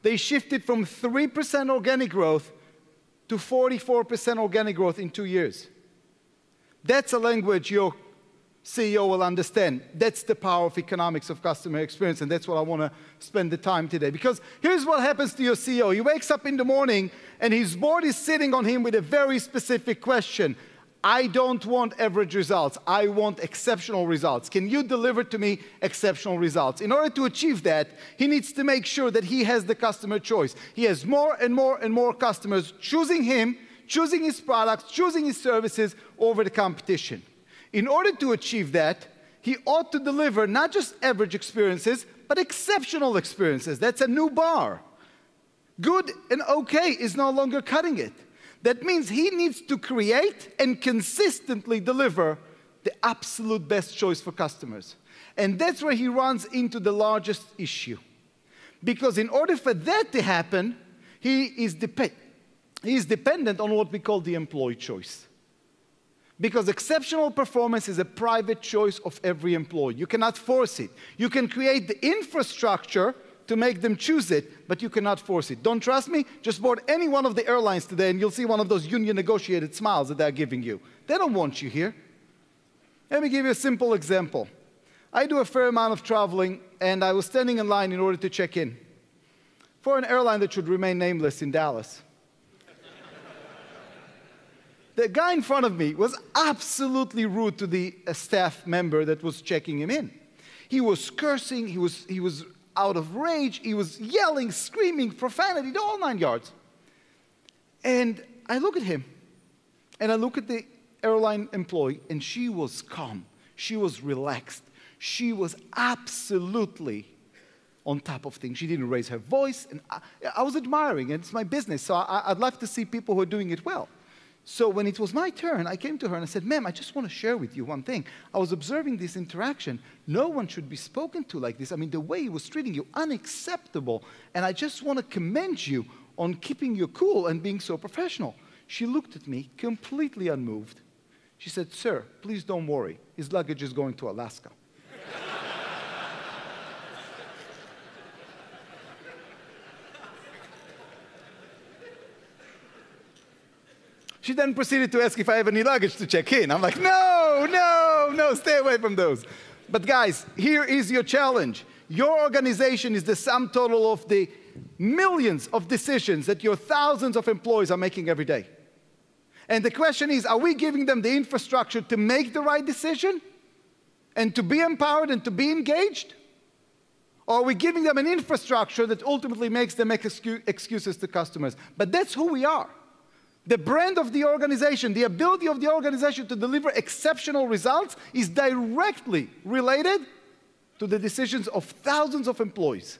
They shifted from 3% organic growth to 44% organic growth in 2 years. That's a language your CEO will understand. That's the power of economics of customer experience, and that's what I want to spend the time today. Because here's what happens to your CEO. He wakes up in the morning, and his board is sitting on him with a very specific question. I don't want average results. I want exceptional results. Can you deliver to me exceptional results? In order to achieve that, he needs to make sure that he has the customer choice. He has more and more and more customers choosing him, choosing his products, choosing his services over the competition. In order to achieve that, he ought to deliver not just average experiences, but exceptional experiences. That's a new bar. Good and okay is no longer cutting it. That means he needs to create and consistently deliver the absolute best choice for customers. And that's where he runs into the largest issue. Because in order for that to happen, he is dependent on what we call the employee choice. Because exceptional performance is a private choice of every employee. You cannot force it. You can create the infrastructure to make them choose it, but you cannot force it. Don't trust me? Just board any one of the airlines today and you'll see one of those union-negotiated smiles that they're giving you. They don't want you here. Let me give you a simple example. I do a fair amount of traveling, and I was standing in line in order to check in for an airline that should remain nameless in Dallas. The guy in front of me was absolutely rude to the staff member that was checking him in. He was cursing, he was out of rage, he was yelling, screaming, profanity, the whole 9 yards. And I look at him, and I look at the airline employee, and she was calm, she was relaxed, she was absolutely on top of things. She didn't raise her voice, and I was admiring, and it's my business, so I'd love to see people who are doing it well. So when it was my turn, I came to her and I said, ma'am, I just want to share with you one thing. I was observing this interaction. No one should be spoken to like this. I mean, the way he was treating you, unacceptable. And I just want to commend you on keeping your cool and being so professional. She looked at me, completely unmoved. She said, sir, please don't worry. His luggage is going to Alaska. She then proceeded to ask if I have any luggage to check in. I'm like, no, stay away from those. But guys, here is your challenge. Your organization is the sum total of the millions of decisions that your thousands of employees are making every day. And the question is, are we giving them the infrastructure to make the right decision and to be empowered and to be engaged? Or are we giving them an infrastructure that ultimately makes them make excuses to customers? But that's who we are. The brand of the organization, the ability of the organization to deliver exceptional results is directly related to the decisions of thousands of employees.